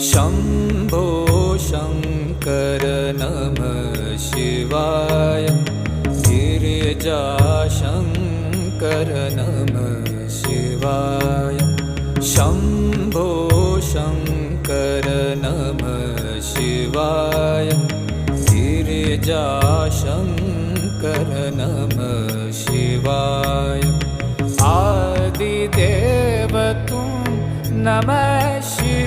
शम्भो शङ्कर नमः शिवाय। गिरिजाशङ्कर नमः शिवाय। शम्भो शङ्कर नमः शिवाय। गिरिजाशङ्कर नमः शिवाय। आदिदेव तुम नमः शिवाय।